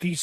30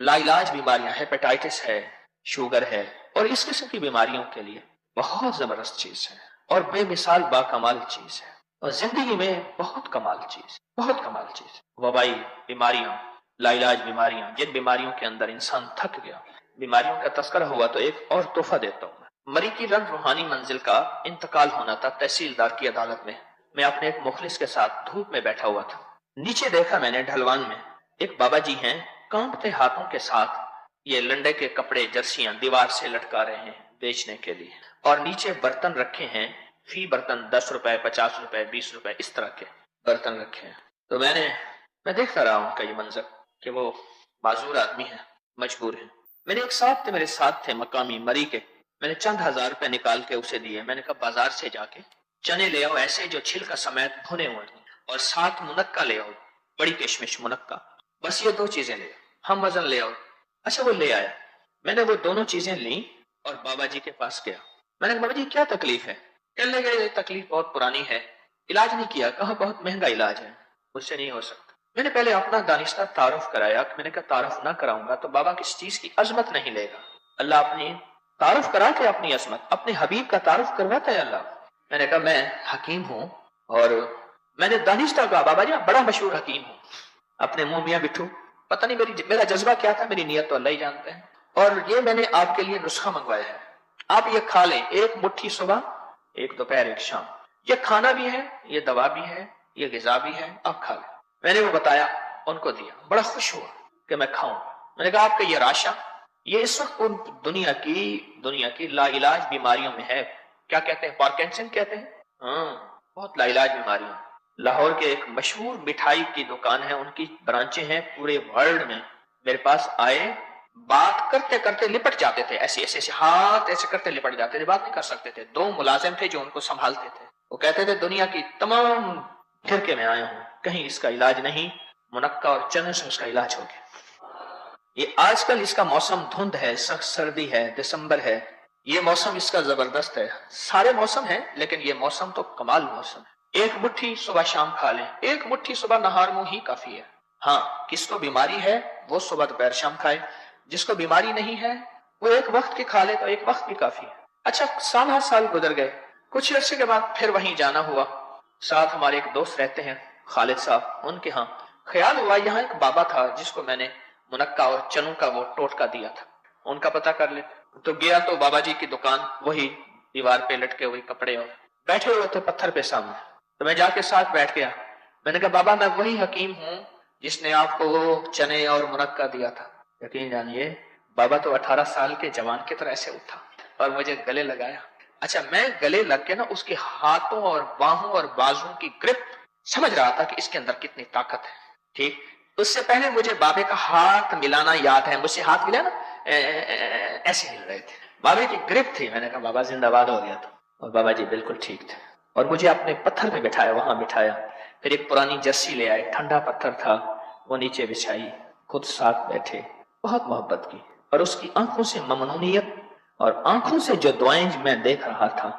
لا علاج بیماریاں، ہیپیٹائٹس ہے، شوگر ہے اور اس قسم کی بیماریوں کے لیے بہت زبردست چیز ہے اور بے مثال با کمال چیز ہے، اور زندگی میں بہت کمال چیز، بہت کمال چیز۔ وبائی بیماریاں، لا علاج بیماریاں، جن بیماریوں کے اندر انسان تھک گیا، بیماریوں کا تذکرہ ہوا تو ایک اور تحفہ دیتا ہوں۔ مری کی رنگ روحانی منزل کا انتقال ہونا تھا تحصیلدار کی عدالت میں۔ میں اپنے ایک مخلص کے ساتھ دھوپ میں بیٹھا ہوا تھا، نیچے دیکھا میں نے ڈھلوان میں ایک بابا جی ہیں، کانپتے ہاتھوں کے ساتھ یہ لنڈے کے کپڑے جرسیاں دیوار سے لٹکا رہے ہیں بیچنے کے لیے، اور نیچے برتن رکھے ہیں، فی برتن 10 روپے 50 روپے 20 روپے اس طرح کے برتن رکھے ہیں۔ تو میں دیکھتا رہا ان کا یہ منظر کہ وہ معذور آدمی ہے، مجبور ہے۔ میں نے ایک ساتھ میرے ساتھ تھے مقامی مری کے، میں نے چند ہزار روپے نکال کے اسے دیے۔ میں نے کہا بازار سے جا کے چنے لے آؤ ایسے جو چھلکا سمیت بھنے ہوئے ہیں، اور ساتھ منقہ لے آؤ، بڑی کشمش منقہ، بس یہ 2 چیزیں لے آؤ، ہم وزن لے آؤ۔ اچھا وہ لے آیا، میں نے وہ دونوں چیزیں لیں اور بابا جی کے پاس گیا۔ میں نے کہا بابا جی کیا تکلیف ہے؟ کہنے لگے یہ تکلیف بہت پرانی ہے، علاج نہیں کیا، کہا بہت مہنگا علاج ہے، مجھ سے نہیں ہو سکتا۔ میں نے پہلے اپنا دانستہ تعارف کرایا، میں نے کہا تعارف نہ کراؤں گا تو بابا کس چیز کی عظمت نہیں لے گا، اللہ اپنی تعارف کرا کے اپنی عظمت، اپنے حبیب کا تعارف کرواتا ہے اللہ۔ میں نے کہا میں حکیم ہوں، اور میں نے دانستہ کہا بابا جی میں بڑا مشہور حکیم ہوں، اپنے منہ میاں بٹھو، پتہ نہیں میرا جذبہ کیا تھا، میری نیت تو اللہ ہی جانتے ہیں، اور یہ میں نے آپ کے لیے نسخہ منگوایا ہے، آپ یہ کھا لیں، 1 مٹھی صبح، 1 دوپہر 1 شام، یہ کھانا بھی ہے، یہ دوا بھی ہے، یہ غذا بھی ہے، آپ کھا لیں۔ میں نے وہ بتایا، ان کو دیا، بڑا خوش ہوا کہ میں کھاؤں۔ میں نے کہا آپ کا یہ راشا، یہ اس وقت ان دنیا کی لا علاج بیماریوں میں ہے، کیا کہتے ہیں، پارکنسن کہتے ہیں، ہاں بہت لا علاج بیماریاں۔ لاہور کے ایک مشہور مٹھائی کی دکان ہے، ان کی برانچیں ہیں پورے ورلڈ میں، میرے پاس آئے، بات کرتے کرتے لپٹ جاتے تھے، ایسے ہاتھ ایسے کرتے لپٹ جاتے تھے، بات نہیں کر سکتے تھے۔ 2 ملازم تھے جو ان کو سنبھالتے تھے، وہ کہتے تھے دنیا کی تمام پھر کے میں آیا ہوں، کہیں اس کا علاج نہیں، منقہ اور چنے سے اس کا علاج ہو گیا۔ یہ آج کل اس کا موسم دھند ہے، سخت سردی ہے، دسمبر ہے، یہ موسم اس کا زبردست ہے، سارے موسم ہیں لیکن یہ موسم تو کمال موسم ہے۔ 1 مٹھی صبح شام کھا لیں، 1 مٹھی صبح نہار منہ ہی کافی ہے۔ ہاں کس کو بیماری ہے وہ صبح دوپہر شام کھائے، جس کو بیماری نہیں ہے وہ 1 وقت کی کھا لے تو 1 وقت بھی کافی ہے۔ اچھا سال گزر گئے، کچھ عرصے کے بعد پھر وہیں جانا ہوا، ساتھ ہمارے ایک دوست رہتے ہیں خالد صاحب، ان کے ہاں خیال ہوا یہاں ایک بابا تھا جس کو میں نے منقہ اور چنوں کا وہ ٹوٹکا دیا تھا، ان کا پتہ کر لیتے۔ تو گیا تو بابا جی کی دکان وہی دیوار پہ لٹکے ہوئے کپڑے اور بیٹھے ہوئے تھے پتھر پہ سامنے، تو میں جا کے ساتھ بیٹھ گیا۔ میں نے کہا بابا میں وہی حکیم ہوں جس نے آپ کو وہ چنے اور منقہ دیا تھا۔ یقین جانیے بابا تو 18 سال کے جوان کی طرح ایسے اٹھا اور مجھے گلے لگایا۔ اچھا میں گلے لگ کے نا اس کے ہاتھوں اور باہوں اور بازوں کی گرپ سمجھ رہا تھا کہ اس کے اندر کتنی طاقت ہے، ٹھیک۔ اس سے پہلے مجھے بابے کا ہاتھ ملانا یاد ہے، مجھ سے ہاتھ ملا نا ایسے ہل رہے تھے، بابے کی گرپ تھی۔ میں نے کہا بابا زندہ باد ہو گیا تھا، اور بابا جی بالکل ٹھیک تھے، اور مجھے اپنے پتھر پہ بٹھایا، وہاں بٹھایا، پھر ایک پرانی جرسی لے آئے، ٹھنڈا پتھر تھا، وہ نیچے بچھائی، خود ساتھ بیٹھے، بہت محبت کی، اور اس کی آنکھوں سے ممنونیت اور آنکھوں سے جو دعائیں میں دیکھ رہا تھا،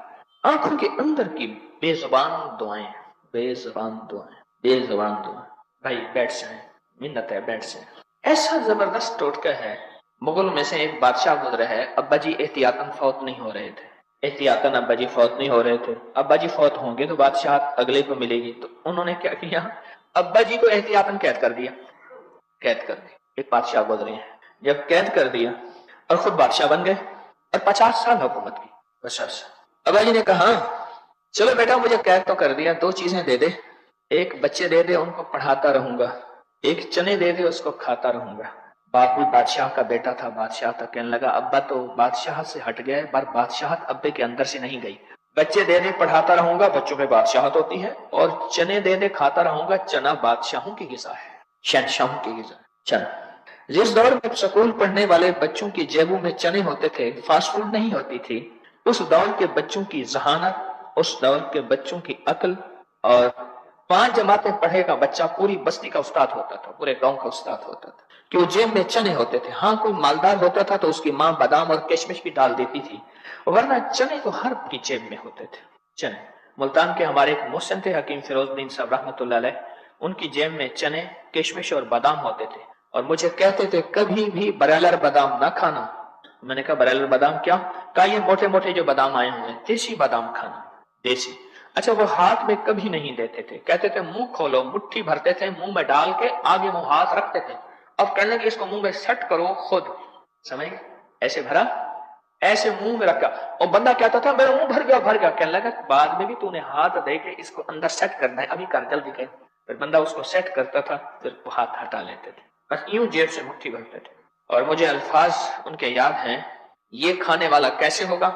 آنکھوں کے اندر کی بے زبان دعائیں، بے زبان دعائیں، بے زبان دعائیں۔ بھائی بیٹھ جائیں، منت ہے بیٹھ جائیں۔ ایسا زبردست ٹوٹکا ہے، مغل میں سے ایک بادشاہ گزرا ہے، ابا جی احتیاطاً فوت نہیں ہو رہے تھے، احتیاطاً ابا جی فوت نہیں ہو رہے تھے، ابا جی فوت ہوں گے تو بادشاہت اگلے کو ملے گی، تو انہوں نے کیا کیا، ابا جی کو احتیاطاً قید کر دیا، قید کر دی۔ ایک بادشاہ گزرے ہیں، جب قید کر دیا اور خود بادشاہ بن گئے اور 50 سال حکومت کی، 50 سال۔ ابا جی نے کہا چلو بیٹا مجھے قید تو کر دیا، 2 چیزیں دے دے، ایک بچے دے دے ان کو پڑھاتا رہوں گا، ایک چنے دے دے اس کو کھاتا رہوں گا۔ باپ بھی بادشاہ کا بیٹا تھا، بادشاہ تھا، کہنے لگا ابا تو بادشاہ سے ہٹ گئے پر بادشاہت ابے کے اندر سے نہیں گئی، بچے دے دے پڑھاتا رہوں گا، بچوں میں بادشاہت ہوتی ہے، اور چنے دے دے کھاتا رہوں گا، چنا بادشاہوں کی غذا ہے، شہنشاہوں کی غذا ہے چنا۔ جس دور میں سکول پڑھنے والے بچوں کی جیبوں میں چنے ہوتے تھے، فاسٹ فوڈ نہیں ہوتی تھی، اس دور کے بچوں کی ذہانت، اس دور کے بچوں کی عقل، اور 5 جماعتیں پڑھے گا بچہ پوری بستی کا استاد ہوتا تھا، پورے گاؤں کا استاد ہوتا تھا، کہ وہ جیب میں چنے ہوتے تھے۔ ہاں کوئی مالدار ہوتا تھا تو اس کی ماں بادام اور کشمش بھی ڈال دیتی تھی، ورنہ چنے تو ہر کی جیب میں ہوتے تھے، چنے۔ ملتان کے ہمارے ایک محسن تھے حکیم فیروز الدین صاحب رحمۃ اللہ علیہ، ان کی جیب میں چنے، کشمش اور بادام ہوتے تھے، اور مجھے کہتے تھے کبھی بھی برائلر بادام نہ کھانا. میں نے کہا برائلر بادام کیا؟ کہا یہ موٹے موٹے جو بادام آئے ہوئے ہیں دیسی بادام کھانا. دیسی. اچھا وہ ہاتھ میں کبھی نہیں دیتے تھے, کہتے تھے منہ کھولو, مٹھی بھرتے تھے منہ میں ڈال کے, آگے وہ ہاتھ رکھتے تھے, اب کہنے کہ اس کو منہ میں سیٹ کرو خود, سمجھ ایسے بھرا, ایسے منہ میں رکھا, اور بندہ کہتا تھا میرا منہ بھر گیا, کہنے لگا بعد میں بھی تو نے ہاتھ دے کے اس کو اندر سیٹ کرنا ہے, ابھی کر جلدی کر. پھر بندہ اس کو سیٹ کرتا تھا, پھر وہ ہاتھ ہٹا لیتے تھے, بس یوں جیب سے مٹھی بھرتے تھے. اور مجھے الفاظ ان کے یاد ہیں, یہ کھانے والا کیسے ہوگا؟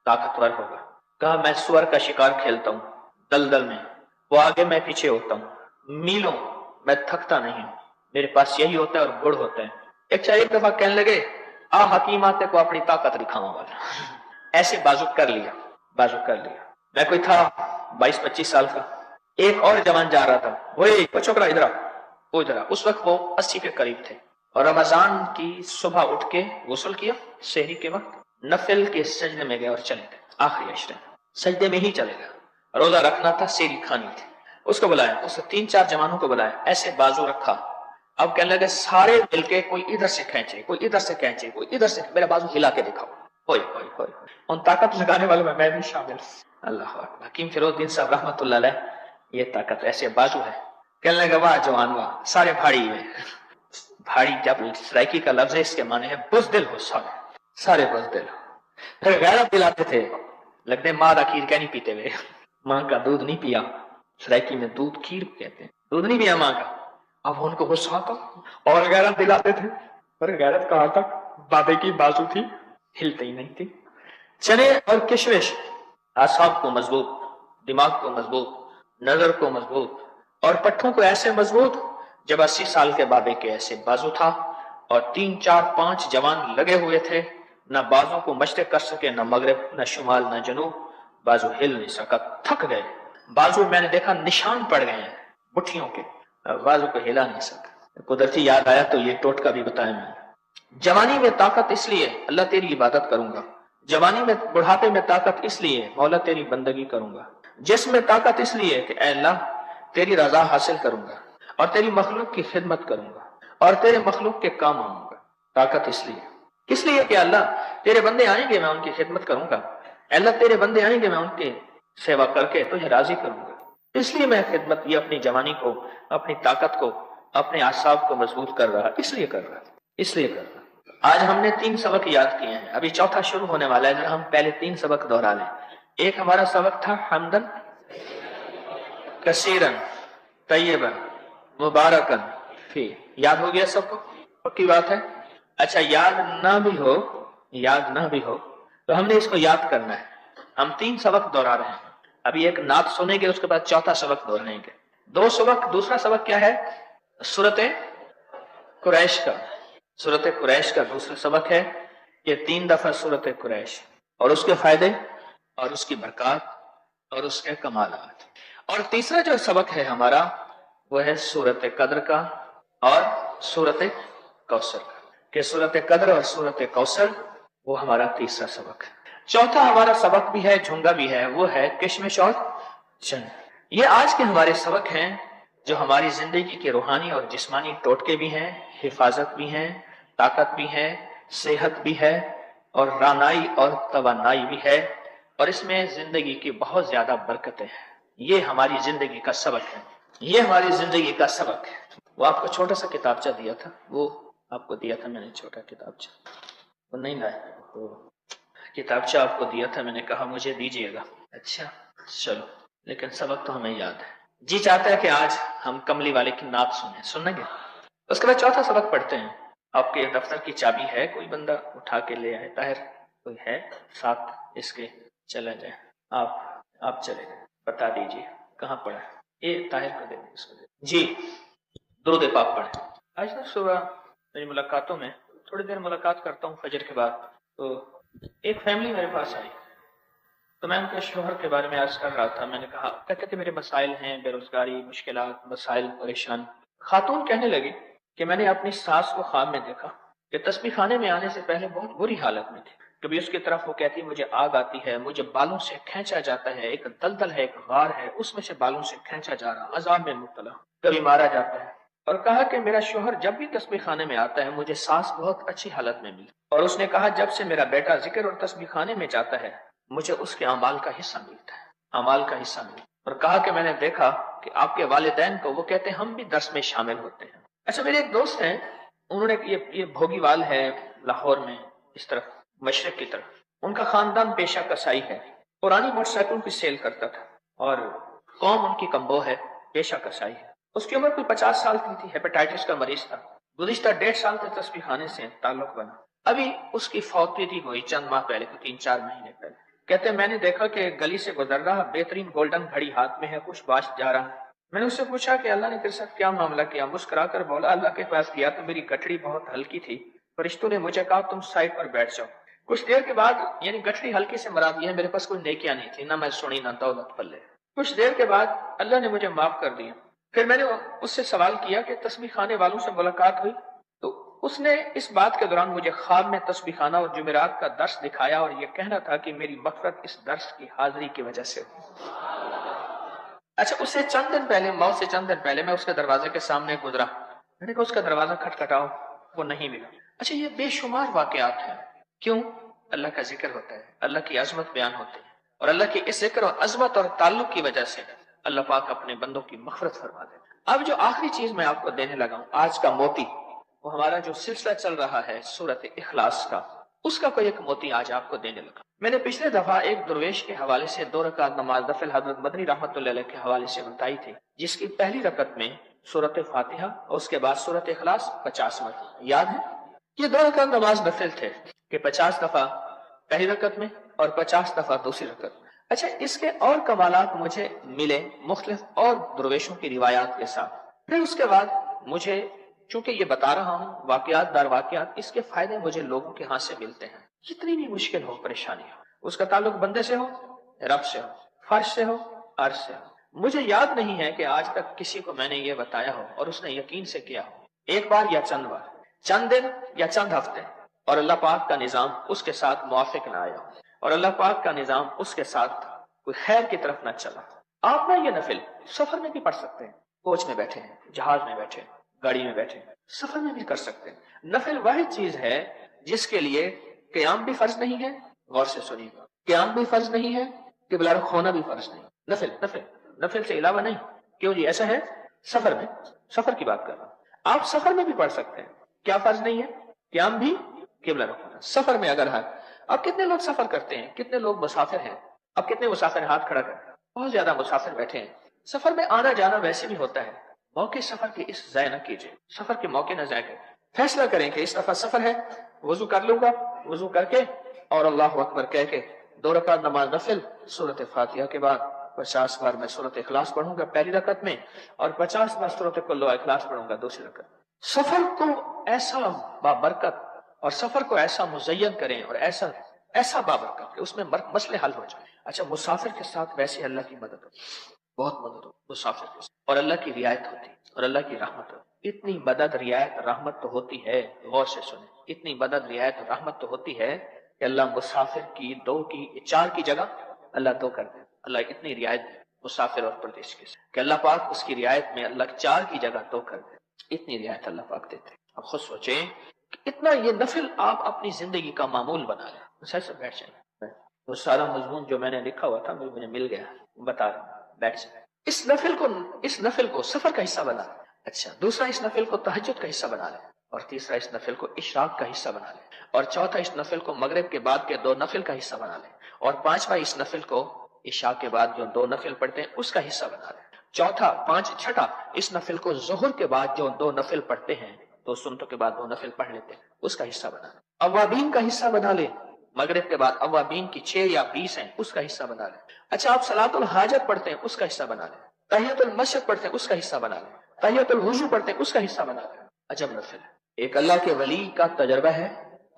طاقتور ہوگا. کہا میں سور کا شکار کھیلتا ہوں دلدل میں, وہ آگے میں پیچھے ہوتا ہوں, میلوں میں تھکتا نہیں ہوں, میرے پاس یہی ہوتا ہے اور گڑ ہوتا ہے. ایک دفعہ کہنے لگے آ حکیم آتے کو اپنی طاقت دکھاؤں والا, ایسے بازو کر لیا. میں کوئی تھا 22-25 سال کا, ایک اور جوان جا رہا تھا, وہ چھوکرا ادھر آ. اس وقت وہ 80 کے قریب تھے, اور رمضان کی صبح اٹھ کے غسل کیا, سحری کے وقت نفل کے سجدے میں گئے اور چلے گئے, آخری عشرے سجدے میں ہی چلے گئے. روزہ رکھنا تھا, سحری کھانی تھی. اس کو بلایا, اس نے 3-4 جوانوں کو بلایا, ایسے بازو رکھا. اب کہنے لگے سارے مل کے کوئی ادھر سے کھینچے, کوئی ادھر سے کھینچے, کوئی ادھر سے, میرا بازو ہلا کے دکھاؤ. ہوئے ان طاقت لگانے والوں میں بھی شامل. اللہ اکبر. حکیم فیروز الدین صاحب رحمۃ اللہ علیہ, یہ طاقت ایسے بازو ہے. کہنے لگا واہ جوان واہ, سارے بھاڑی ہوئے. بھاڑی جب سرائکی کا لفظ ہے, اس کے معنی ہے بزدل ہو, سارے بزدل. پھر غیرت دلاتے تھے, لگتے ماں کا کھیر کیا نہیں پیتے ہوئے, ماں کا دودھ نہیں پیا. سرائکی میں دودھ کھیر کہتے ہیں, دودھ نہیں پیا ماں کا. اب ان کو غصہ آتا اور غیرت دلاتے تھے, پر غیرت کہا تک بابے کی بازو تھی, ہلتی ہی نہیں تھی. چنے اور کشمش اعصاب کو مضبوط, دماغ کو مضبوط, نظر کو مضبوط, اور پٹھوں کو ایسے مضبوط. جب 80 سال کے بابے کے ایسے بازو تھا, اور 3-4-5 جوان لگے ہوئے تھے, نہ بازو کو مشرق کر سکے, نہ مغرب, نہ شمال, نہ جنوب. بازو ہل نہیں سکا, تھک گئے. بازو میں نے دیکھا نشان پڑ گئے ہیں مٹھیوں کے, بازو کو ہلا نہیں سکا. قدرتی یاد آیا تو یہ ٹوٹکا بھی بتایا میں نے. جوانی میں طاقت اس لیے اللہ تیری عبادت کروں گا, جوانی میں, بڑھاپے میں طاقت اس لیے مولا تیری بندگی کروں گا, جسم میں طاقت اس لیے کہ اے اللہ تیری رضا حاصل کروں گا, اور تیری مخلوق کی خدمت کروں گا, اور تیرے مخلوق کے کام آؤں گا. طاقت اس لیے کہ اللہ تیرے بندے آئیں گے میں ان کی خدمت کروں گا, اللہ تیرے بندے آئیں گے میں ان کی سیوا کر کے تجھے راضی کروں گا. اس لیے میں خدمت, یہ اپنی جوانی کو, اپنی طاقت کو, اپنے اعصاب کو مضبوط کر رہا, اس لیے کر رہا. آج ہم نے 3 سبق یاد کیے ہیں, ابھی چوتھا شروع ہونے والا ہے. ہم پہلے 3 سبق دوہرا لیں. ایک ہمارا سبق تھا حمدن کثیرن طیبن مبارکن فی, یاد ہو گیا سب کو؟ پکی بات ہے. اچھا یاد نہ بھی ہو تو ہم نے اس کو یاد کرنا ہے. ہم 3 سبق دوہرا رہے ہیں. ابھی ایک نعت سنیں گے, اس کے بعد چوتھا سبق دہرائیں گے. 2 سبق, دوسرا سبق کیا ہے؟ سورۃ قریش کا دوسرا سبق ہے. یہ 3 دفعہ سورۃ قریش, اور اس کے فائدے, اور اس کی برکات, اور اس کے کمالات. اور تیسرا جو سبق ہے ہمارا وہ ہے سورۃ قدر کا اور سورۃ کوثر کا, کہ سورۃ قدر اور سورۃ کوثر وہ ہمارا تیسرا سبق ہے. چوتھا ہمارا سبق بھی ہے, جھنگا بھی ہے, وہ ہے کشمش اور چن. یہ آج کے ہمارے سبق ہیں جو ہماری زندگی کے روحانی اور جسمانی ٹوٹکے بھی ہیں, حفاظت بھی ہیں, طاقت بھی ہے, صحت بھی ہے, اور رانائی اور توانائی بھی ہے, اور اس میں زندگی کی بہت زیادہ برکتیں ہیں. یہ ہماری زندگی کا سبق ہے. وہ آپ کو چھوٹا سا کتابچہ دیا تھا, وہ آپ کو دیا تھا میں نے چھوٹا کتابچہ, وہ نہیں لائے, وہ کتابچہ آپ کو دیا تھا, میں نے کہا مجھے دیجیے گا. اچھا چلو, لیکن سبق تو ہمیں یاد ہے. جی چاہتا ہے کہ آج ہم کملی والے کی نعت سنیں گے. اس کے بعد چوتھا سبق پڑھتے ہیں. آپ کے دفتر کی چابی ہے, کوئی بندہ اٹھا کے لے آئے. طاہر کوئی ہے ساتھ اس کے, چلا جائے. آپ چلے گئے, بتا دیجیے کہاں پڑھا. یہ طاہر کو دے دیں, اس کو دے. جی درود پاک پڑھیں. آج نا صبح میری ملاقاتوں میں تھوڑی دیر ملاقات کرتا ہوں فجر کے بعد, تو ایک فیملی میرے پاس آئی, تو میں ان کے شوہر کے بارے میں عرض کر رہا تھا. میں نے کہا, کہتے کہ میرے مسائل ہیں, بے روزگاری, مشکلات, مسائل, پریشان. خاتون کہنے لگی کہ میں نے اپنی ساس کو خواب میں دیکھا کہ تسبیح خانے میں آنے سے پہلے بہت بری حالت میں تھی. کبھی اس کی طرف وہ کہتی مجھے آگ آتی ہے, مجھے بالوں سے کھینچا جاتا ہے, ایک دلدل ہے, ایک غار ہے, اس میں سے بالوں سے کھینچا جا رہا, عذاب میں مبتلا. کبھی مارا جاتا ہے, اور کہا کہ میرا شوہر جب بھی تسبیح خانے میں آتا ہے مجھے سانس بہت اچھی حالت میں ملی، اور اس نے کہا جب سے میرا بیٹا ذکر اور تسبیح خانے میں جاتا ہے مجھے اس کے اعمال کا حصہ ملتا ہے، اعمال کا حصہ ملتا ہے۔ اور کہا کہ میں نے دیکھا کہ آپ کے والدین کو وہ کہتے ہیں ہم بھی درس میں شامل ہوتے ہیں۔ اچھا، میرے ایک دوست ہیں، انہوں نے یہ بھوگی وال ہے لاہور میں، اس طرف مشرق کی طرف، ان کا خاندان پیشہ کسائی ہے، پرانی موٹر سائیکل کی سیل کرتا تھا، اور قوم ان کی کمبو ہے، پیشہ کسائی ہے۔ اس کی عمر کوئی 50 سال کی تھی، ہیپیٹائٹس کا مریض تھا، گزشتہ 1.5 سال سے تسبیح خانے سے تعلق بنا۔ ابھی اس کی فوت بھی ہوئی چند ماہ پہلے، 3-4 مہینے پہلے۔ کہتے ہیں میں نے دیکھا کہ گلی سے گزر رہا، بہترین گولڈن گھڑی ہاتھ میں ہے، کچھ باش جا رہا۔ میں نے اس سے پوچھا کہ اللہ نے تیرے ساتھ کیا معاملہ کیا؟ مسکرا کر بولا اللہ کے پاس گیا تو میری گٹھڑی بہت ہلکی تھی، فرشتوں نے مجھے کہا تم سائڈ پر بیٹھ جاؤ۔ کچھ دیر کے بعد، یعنی گٹھڑی ہلکی سے مراد یہ ہے میرے پاس کوئی نیکیاں نہیں تھی، نہ میں سنی نہ دولت پلے۔ کچھ دیر کے بعد اللہ نے مجھے معاف کر دیا۔ پھر میں نے اس سے سوال کیا کہ تسبیح خانے والوں سے ملاقات ہوئی؟ تو اس نے اس بات کے دوران مجھے خواب میں تسبیح خانہ اور جمعرات کا درس دکھایا، اور یہ کہنا تھا کہ میری مغفرت اس درس کی حاضری کی وجہ سے ہو۔ اچھا، اس سے چند دن پہلے، موت سے چند دن پہلے، میں اس کے دروازے کے سامنے گزرا، میں نے کہا اس کا دروازہ کھٹکھٹاؤ، وہ نہیں ملا۔ اچھا، یہ بے شمار واقعات ہیں۔ کیوں؟ اللہ کا ذکر ہوتا ہے، اللہ کی عظمت بیان ہوتی ہے، اور اللہ کی اس ذکر اور عظمت اور تعلق کی وجہ سے اللہ پاک اپنے بندوں کی مغفرت فرما دے۔ اب جو آخری چیز میں آپ کو دینے لگا ہوں، آج کا موتی، وہ ہمارا جو سلسلہ چل رہا ہے سورۃ اخلاص کا، اس کا کوئی ایک موتی آج آپ کو دینے لگا۔ میں نے پچھلے دفعہ ایک درویش کے حوالے سے 2 رکعت نماز نفل حضرت مدنی رحمۃ اللہ علیہ کے حوالے سے بتائی تھی، جس کی پہلی رکعت میں سورۃ فاتحہ اور اس کے بعد سورۃ اخلاص 50 مرتبہ، یاد ہے؟ یہ 2 رکعت نماز نفل تھے کہ 50 دفعہ پہلی رکعت میں اور 50 دفعہ دوسری رکعت میں۔ اچھا، اس کے اور کمالات مجھے ملے مختلف اور درویشوں کی روایات کے ساتھ۔ پھر اس کے بعد مجھے، چونکہ یہ بتا رہا ہوں واقعات در واقعات، اس کے فائدے مجھے لوگوں کے ہاں سے ملتے ہیں۔ کتنی بھی مشکل ہو، پریشانی ہو، اس کا تعلق بندے سے ہو، رب سے ہو، فرش سے ہو، عرش سے ہو۔ مجھے یاد نہیں ہے کہ آج تک کسی کو میں نے یہ بتایا ہو اور اس نے یقین سے کیا ہو، ایک بار یا چند بار، چند دن یا چند ہفتے، اور اللہ پاک کا نظام اس کے ساتھ موافق نہ آیا، اور اللہ پاک کا نظام اس کے ساتھ کوئی خیر کی طرف نہ چلا۔ آپ نہ یہ نفل سفر میں بھی پڑھ سکتے ہیں، کوچ میں بیٹھے ہیں، جہاز میں بیٹھے ہیں، گاڑی میں بیٹھے ہیں، سفر میں بھی کر سکتے ہیں۔ نفل واحد چیز ہے جس کے لیے قیام بھی فرض نہیں ہے، غور سے سنیے گا، قیام بھی فرض نہیں ہے، قبلہ رخ ہونا بھی فرض نہیں۔ نفل سے علاوہ نہیں۔ کیوں جی ایسا ہے؟ سفر میں، سفر کی بات کر رہا ہوں، آپ سفر میں بھی پڑھ سکتے ہیں۔ کیا فرض نہیں ہے؟ قیام بھی، قبلہ رخ ہونا۔ سفر میں اگر ہے، اب کتنے لوگ سفر کرتے ہیں، کتنے لوگ مسافر ہیں؟ اب کتنے مسافر ہاتھ کھڑا کریں؟ بہت زیادہ مسافر بیٹھے ہیں۔ سفر میں آنا جانا ویسے بھی ہوتا ہے، موقع سفر کے اس ضائع نہ کیجیے، سفر کے موقع نہ ضائع کریں۔ فیصلہ کریں کہ اس دفعہ سفر ہے، وضو کر لوں گا، وضو کر کے اور اللہ اکبر کہہ کے 2 رکعت نماز نفل، سورۃ فاتحہ کے بعد 50 بار میں سورۃ اخلاص پڑھوں گا پہلی رکعت میں، اور 50 بار سورۃ کل اخلاص پڑھوں گا دوسری رکعت۔ سفر کو ایسا بابرکت اور سفر کو ایسا مزین کریں اور ایسا بابرکت کہ اس میں مسئلے حل ہو جائیں۔ اچھا، مسافر کے ساتھ ویسے اللہ کی مدد ہوتی، بہت مدد ہوتی مسافر کے ساتھ، اور اللہ کی رعایت ہوتی اور اللہ کی رحمت ہوتی۔ اتنی مدد رعایت رحمت تو ہوتی ہے، غور سے سنیں، اتنی مدد رعایت رحمت تو ہوتی ہے کہ اللہ مسافر کی 2 کی 4 کی جگہ اللہ 2 کر دے۔ اللہ اتنی رعایت دے مسافر اور پردیش کے ساتھ کہ اللہ پاک اس کی رعایت میں اللہ 4 کی جگہ 2 کر دے، اتنی رعایت اللہ پاک دیتے۔ اب خود سوچیں کہ اتنا یہ نفل آپ اپنی زندگی کا معمول بنا لیں۔ ایسے بیٹھ جائیں، وہ سارا مضمون جو میں نے لکھا ہوا تھا مجھے مل گیا، بتا رہا ہوں، بیٹھ جائیں۔ اس نفل کو سفر کا حصہ بنا لیں۔ اچھا، دوسرا اس نفل کو تہجد کا حصہ بنا لیں، اور تیسرا اس نفل کو اشراق کا حصہ بنا لیں، اور چوتھا اس نفل کو مغرب کے بعد کے 2 نفل کا حصہ بنا لیں، اور پانچواں اس نفل کو عشاء کے بعد جو 2 نفل پڑھتے ہیں اس کا حصہ بنا لیں، چھٹا اس نفل کو ظہر کے بعد جو 2 نفل پڑھتے ہیں، 2 سنتوں کے بعد 2 نفل پڑھ لیتے ہیں، اس کا حصہ بنا لیں۔ اوابین کا حصہ بنا لیں، مغرب کے بعد اوابین کی 6 یا 20 ہیں، اس کا حصہ بنا لیں۔ اچھا، آپ صلاۃ الحاجت پڑھتے ہیں، اس کا حصہ بنا لیں۔ تحیۃ المسجد پڑھتے ہیں، اس کا حصہ بنا لیں۔ تحیۃ الوضو پڑھتے ہیں، اس کا حصہ بنا لیں۔ عجب نفل ہے، ایک اللہ کے ولی کا تجربہ ہے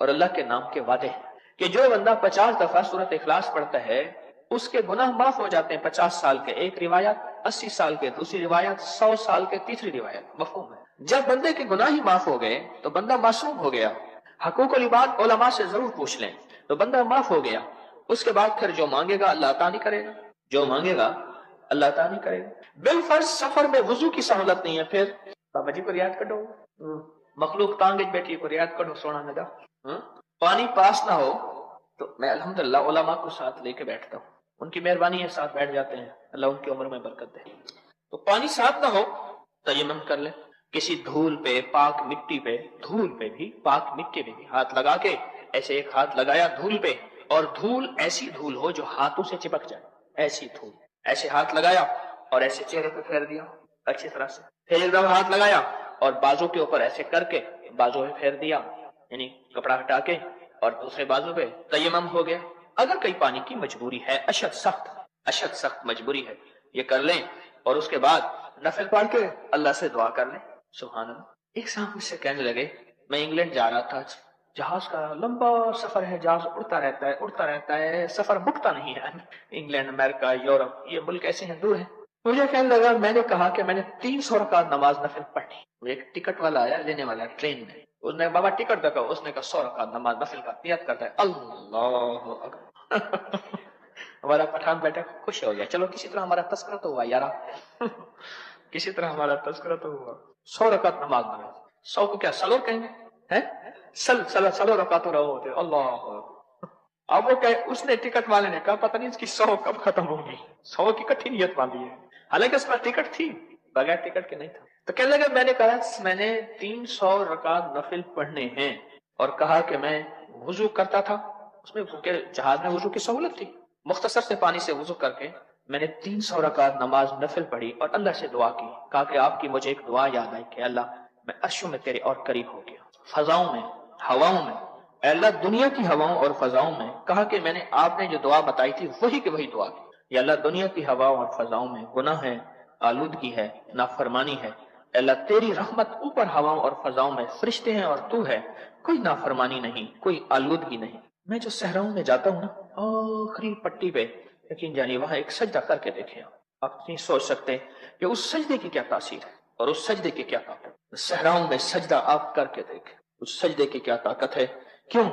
اور اللہ کے نام کے وعدے ہیں کہ جو بندہ 50 دفعہ سورۃ اخلاص پڑھتا ہے اس کے گناہ معاف ہو جاتے ہیں، 50 سال کے ایک روایت، 80 سال کے دوسری روایت، 100 سال کے تیسری روایت۔ مفہوم ہے؟ جب بندے کے گناہ ہی معاف ہو گئے تو بندہ معصوم ہو گیا۔ حقوق العباد علماء سے ضرور پوچھ لیں، تو بندہ معاف ہو گیا۔ اس کے بعد پھر جو مانگے گا اللہ عطا نہیں کرے گا، جو مانگے گا اللہ عطا نہیں کرے گا۔ بالفرض سفر میں وضو کی سہولت نہیں ہے، پھر بابا جی کو ریاض کڈو، مخلوق تانگ بیٹھی کو ریاض کڈو سونا نہ دا۔ پانی پاس نہ ہو تو میں الحمدللہ علماء کو ساتھ لے کے بیٹھتا ہوں، ان کی مہربانی ہے ساتھ بیٹھ جاتے ہیں، اللہ ان کی عمر میں برکت دے۔ تو پانی ساتھ نہ ہو تیمم کر لے، کسی دھول پہ، پاک مٹی پہ، دھول پہ بھی پاک مٹی پہ بھی ہاتھ لگا کے ایسے ایک ہاتھ لگایا دھول پہ، اور دھول ایسی دھول ہو جو ہاتھوں سے چپک جائے، ایسی دھول، ایسے ہاتھ لگایا اور ایسے چہرے پہ پھیر دیا اچھی طرح سے، پھر ایک دفعہ ہاتھ لگایا اور بازو کے اوپر ایسے کر کے بازو پہ پھیر دیا، یعنی کپڑا ہٹا کے، اور دوسرے بازو پہ تیمم ہو گیا۔ اگر کئی پانی کی مجبوری ہے، اشد سخت مجبوری ہے، یہ کر لیں، اور اس کے بعد نفل پڑھ کے اللہ سے دعا کر لیں۔ سبحان اللہ۔ ایک صاحب مجھ سے کہنے لگے میں انگلینڈ جا رہا تھا، جہاز کا لمبا سفر ہے، جہاز اڑتا رہتا ہے، سفر مکتا نہیں ہے، انگلینڈ، امریکہ، یورپ، یہ ملک ایسے ہیں، دور ہیں۔ مجھے کہنے لگا، میں نے کہا کہ میں نے 300 رکعت نماز نفل پڑھی۔ ایک ٹکٹ والا آیا لینے والا ٹرین میں، اس نے بابا ٹکٹ دکھا، اس نے کہا 100 رکعت نماز نفل کا نیت کرتا ہے، اللہ اکبر۔ ہمارا پٹھان بیٹا خوش ہو گیا، چلو کسی طرح ہمارا تذکرہ تو ہوا یارا، کسی طرح ہمارا تذکرہ تو ہوا۔ 100 رکعت نماز میں 100 کو کیا سلو کہیں گے، سلو رکعت رہو ہوتے، اللہ۔ اب وہ کہ اس نے ٹکٹ والے نے کہا پتہ نہیں اس کی 100 کب ختم ہوگی، 100 کی کٹھی نیت باندھی ہے، حالانکہ اس کا ٹکٹ تھی، بغیر ٹکٹ کے نہیں تھا۔ تو کہنے لگا میں نے کہا میں نے 300 رکعت نفل پڑھنے ہیں، اور کہا کہ میں وضو کرتا تھا، اس میں جہاز میں وضو کی سہولت تھی، مختصر سے پانی سے وضو کر کے میں نے 300 رکعت نماز نفل پڑھی اور اللہ سے دعا کی، کہا کہ آپ کی مجھے ایک دعا یاد آئی کہ اللہ میں عرشوں میں تیرے اور قریب ہو گیا، فضاؤں میں، ہواؤں میں، اے اللہ دنیا کی ہواؤں اور فضاؤں میں، کہا کہ میں نے آپ نے جو دعا بتائی تھی وہی کہ وہی دعا کی، یا اللہ دنیا کی ہواؤں اور فضاؤں میں گناہ ہے، آلودگی ہے، نافرمانی ہے، اے اللہ تیری رحمت اوپر ہواؤں اور فضاؤں میں فرشتے ہیں اور تو ہے، کوئی نافرمانی نہیں، کوئی آلودگی نہیں۔ میں جو صحراؤں میں جاتا ہوں نا، آخری پٹی پہ یقین جانیے وہاں ایک سجدہ کر کے دیکھیں، آپ نہیں سوچ سکتے کہ اس سجدے کی کیا تاثیر ہے اور اس سجدے کی کیا طاقت۔ صحراؤں میں سجدہ آپ کر کے دیکھیں، اس سجدے کی کیا طاقت ہے۔ کیوں؟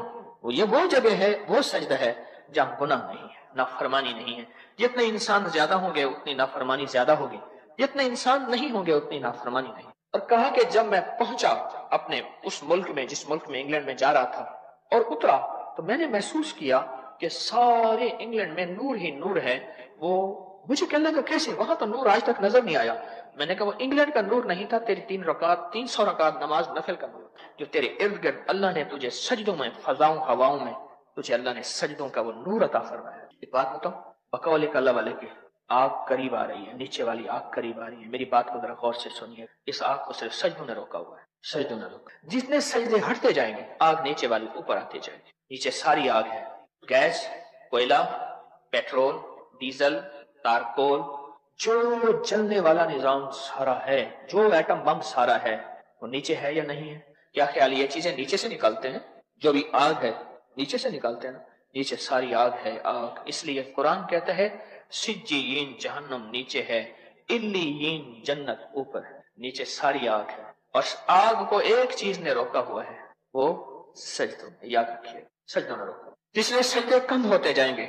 یہ وہ جگہ ہے، وہ سجدہ ہے جہاں گناہ نہیں ہے، نافرمانی نہیں ہے۔ جتنے انسان زیادہ ہوں گے اتنی نافرمانی زیادہ ہوگی، جتنے انسان نہیں ہوں گے اتنی نافرمانی نہیں۔ اور کہا کہ جب میں پہنچا اپنے اس ملک میں جس ملک میں انگلینڈ میں جا رہا تھا اور اترا، تو میں نے محسوس کیا کہ سارے انگلینڈ میں نور ہی نور ہے۔ وہ مجھے کہنے لگا کیسے، وہاں تو نور آج تک نظر نہیں آیا۔ میں نے کہا وہ انگلینڈ کا نور نہیں تھا، تیری 300 رکعت نماز نفل کا نور، جو تیرے ارد گرد اللہ نے تجھے سجدوں میں، فضاؤں ہواؤں میں تجھے اللہ نے سجدوں کا وہ نور عطا فرمایا۔ ایک بات بتاؤ، بقول اللہ والے کے آگ قریب آ رہی ہے، نیچے والی آگ قریب آ رہی ہے، میری بات کو ذرا غور سے سنیے، اس آگ کو صرف سجدوں نے روکا ہوا ہے، سجدوں نے روکا۔ جتنے سجدے ہٹتے جائیں گے آگ نیچے والی اوپر آتی جائے گی۔ نیچے ساری آگ ہے، گیس، کوئلہ، پیٹرول، ڈیزل، تارکول، جو جلنے والا نظام سارا ہے، جو ایٹم بم سارا ہے، وہ نیچے ہے یا نہیں ہے؟ کیا خیال یہ چیزیں نیچے سے نکالتے ہیں؟ جو بھی آگ ہے نیچے سے نکالتے ہیں نا، نیچے ساری آگ ہے، آگ۔ اس لیے قرآن کہتا ہے سجین جہنم نیچے ہے، علیین جنت اوپر ہے، نیچے ساری آگ ہے، اور آگ کو ایک چیز نے روکا ہوا ہے، وہ سجدوں، یاد رکھیے سجدوں نے روکا۔ جس میں سجدے کم ہوتے جائیں گے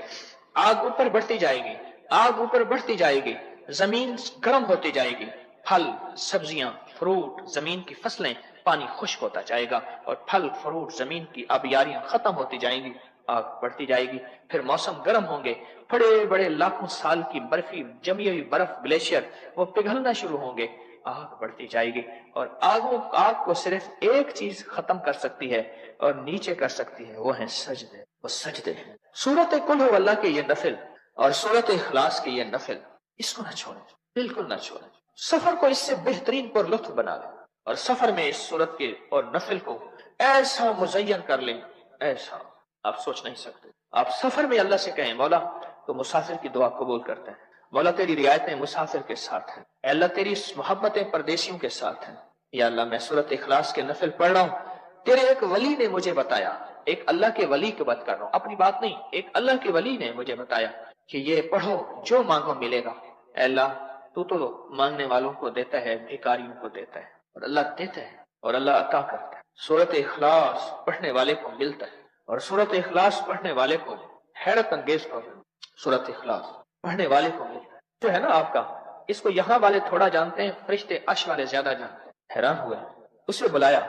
آگ اوپر بڑھتی جائے گی، آگ اوپر بڑھتی جائے گی، زمین گرم ہوتی جائے گی، پھل، سبزیاں، فروٹ، زمین کی فصلیں، پانی خشک ہوتا جائے گا، اور پھل، فروٹ، زمین کی آبیاریاں ختم ہوتی جائیں گی، آگ بڑھتی جائے گی۔ پھر موسم گرم ہوں گے، بڑے بڑے لاکھوں سال کی برفی، جمی ہوئی برف، گلیشیئر، وہ پگھلنا شروع ہوں گے، آگ بڑھتی جائے گی، اور آگ کو صرف ایک چیز ختم کر سکتی ہے اور نیچے کر سکتی ہے، وہ ہیں سجدے، وہ سجدے ہیں۔ سورۃ قل هو اللہ کے یہ نفل اور سورۃ اخلاص کے یہ نفل، اس کو نہ چھوڑیں، بالکل نہ چھوڑیں۔ سفر کو اس سے بہترین پر لطف بنا لیں، اور سفر میں اس سورت کے اور نفل کو ایسا مزین کر لیں، ایسا آپ سوچ نہیں سکتے۔ آپ سفر میں اللہ سے کہیں مولا، تو مسافر کی دعا قبول کرتے ہیں، مولا تیری رعایتیں مسافر کے ساتھ ہیں، اے اللہ تیری محبتیں پردیسیوں کے ساتھ ہیں، یا اللہ میں سورۃ اخلاص کے نفل پڑھ رہا ہوں، تیرے ایک ولی نے مجھے بتایا، ایک اللہ کے ولی کی بات کر رہا ہوں، اپنی بات نہیں، ایک اللہ کے ولی نے مجھے بتایا کہ یہ پڑھو، جو مانگو ملے گا۔ اے اللہ تو مانگنے والوں کو دیتا ہے، بھیکاریوں کو دیتا ہے، اور اللہ دیتا ہے اور اللہ عطا کرتا ہے۔ سورۃ اخلاص پڑھنے والے کو ملتا ہے، اور سورۃ اخلاص پڑھنے والے کو حیرت انگیز پڑھنے، سورۃ اخلاص پڑھنے والے کو ملتا ہے جو ہے نا آپ کا، اس کو یہاں والے تھوڑا جانتے ہیں، فرشتے عرش والے زیادہ جانتے ہیں۔ حیران ہوئے، اسے بلایا،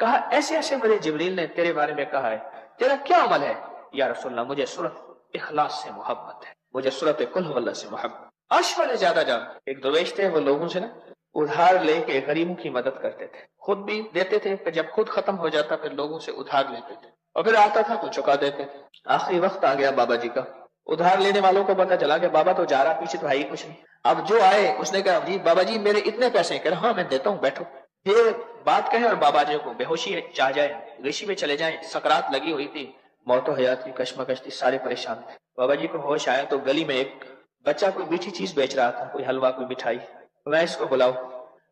کہا ایسے ایسے مجھے جبریل نے تیرے بارے میں کہا ہے، تیرا کیا عمل ہے؟ یا رسول اللہ مجھے سورۃ اخلاص سے محبت ہے، مجھے سورۃ قل هو اللہ سے محبت۔ عرش والے زیادہ جان ایک درویش تھے، وہ لوگوں سے نا ادھار لے کے غریبوں کی مدد کرتے تھے، خود بھی دیتے تھے، پھر جب خود ختم ہو جاتا پھر لوگوں سے ادھار لیتے تھے، اور پھر آتا تھا تو چکا دیتے تھے۔ آخری وقت آ گیا بابا جی کا، ادھار لینے والوں کو پتا چلا کہ بابا تو جا رہا، پیچھے تو ہے ہی کچھ نہیں۔ اب جو آئے اس نے کہا جی بابا جی میرے اتنے پیسے ہیں، کہ ہاں میں دیتا ہوں بیٹھو۔ یہ بات کہے اور بابا جی کو بے ہوشی چاہ جائے، غشی میں چلے جائیں، سکرات لگی ہوئی تھی، موت و حیات کی کشمکش تھی، سارے پریشان تھے۔ بابا جی کو ہوش آیا تو گلی میں ایک بچہ کوئی میٹھی چیز بیچ رہا تھا، کوئی حلوہ کوئی مٹھائی، میں اس کو بلاؤ۔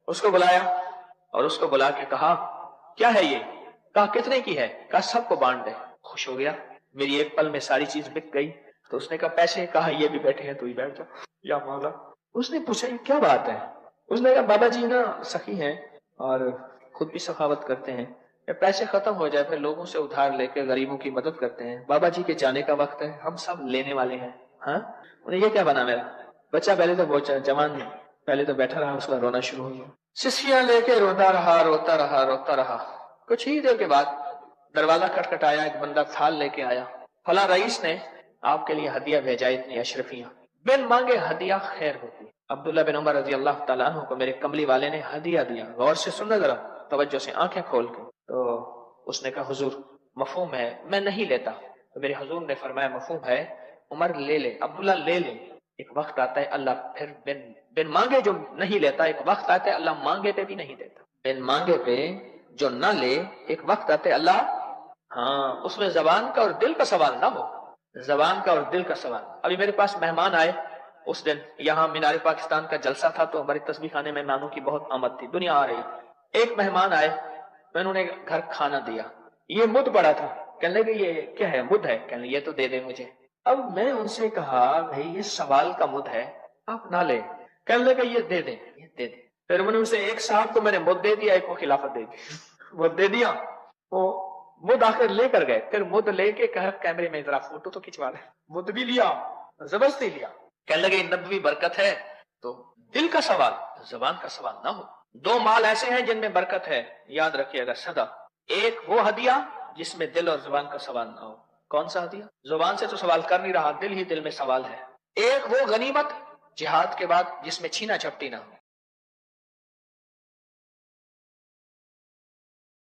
اس کو بلایا اور اس کو بلا کے کہا کیا ہے یہ؟ کہا کتنے کی ہے؟ کہا سب کو بانٹ دے۔ خوش ہو گیا، میری ایک پل میں ساری چیز بک گئی۔ تو اس نے کہا پیسے؟ کہا یہ بھی بیٹھے ہیں تو ہی بیٹھ جاؤ یا مولا۔ اس نے پوچھا یہ کیا بات ہے؟ اس نے کہا بابا جی نا سخی ہیں اور خود بھی سخاوت کرتے ہیں، پیسے ختم ہو جائے پھر لوگوں سے ادھار لے کے غریبوں کی مدد کرتے ہیں، بابا جی کے جانے کا وقت ہے، ہم سب لینے والے ہیں۔ ہاں انہیں یہ کیا بنا میرا بچہ؟ پہلے تو بہت جوان پہلے تو بیٹھا رہا، اس کا رونا شروع ہو گیا، سسکیاں لے کے روتا رہا روتا رہا روتا رہا۔ کچھ ہی دیر کے بعد دروازہ کھٹکھٹایا، ایک بندہ تھال لے کے آیا، فلاں رئیس نے آپ کے لیے ہدیہ بھیجا، اتنی اشرفیاں، بن مانگے ہدیہ خیر ہوتی۔ عبداللہ بن عمر رضی اللہ تعالیٰ عنہ کو میرے کملی والے نے ہدیہ دیا، غور سے سننا ذرا، توجہ سے آنکھیں کھول کے۔ تو اس نے کہا حضور مفہوم ہے میں نہیں لیتا، تو میرے حضور نے فرمایا مفہوم ہے، عمر لے لے، عبداللہ لے لے، ایک وقت آتا ہے اللہ پھر بن مانگے جو نہیں لیتا، ایک وقت آتا ہے اللہ مانگے پہ بھی نہیں دیتا، بن مانگے پہ جو نہ لے ایک وقت آتا ہے اللہ، ہاں اس میں زبان کا اور دل کا سوال نہ ہو، زبان کا اور دل کا سوال۔ ابھی میرے پاس مہمان آئے، اس دن یہاں مینار پاکستان کا جلسہ تھا تو ہمارے تسبیح خانے میں مہمانوں کی بہت آمد تھی، دنیا آ رہی تھی۔ ایک مہمان آئے، میں انہوں نے گھر کھانا دیا، یہ مد پڑا تھا، کہنے لگے یہ کیا ہے؟ مد ہے، کہنے لگے یہ تو دے دے مجھے۔ اب میں ان سے کہا بھائی یہ سوال کا مد ہے آپ نہ لے، کہنے لگے یہ دے دیں، یہ دے دیں۔ پھر انہوں نے اسے ایک صاحب کو میں نے مد دے دیا، ایک کو خلافت دے دی، وہ دے دیا، وہ مد آخر لے کر گئے، پھر مد لے کے کہا کیمرے میں ذرا فوٹو تو کھنچوا لے، مد بھی لیا، زبردستی لیا، کہنے لگے نبوی برکت ہے، تو دل کا سوال زبان کا سوال نہ ہو۔ دو مال ایسے ہیں جن میں برکت ہے، یاد رکھیے گا صدا، ایک وہ ہدیہ جس میں دل اور زبان کا سوال نہ ہو۔ کون سا ہدیہ؟ زبان سے تو سوال کر نہیں رہا، دل ہی دل میں سوال ہے۔ ایک وہ غنیمت جہاد کے بعد جس میں چھینا جھپٹی نہ ہو۔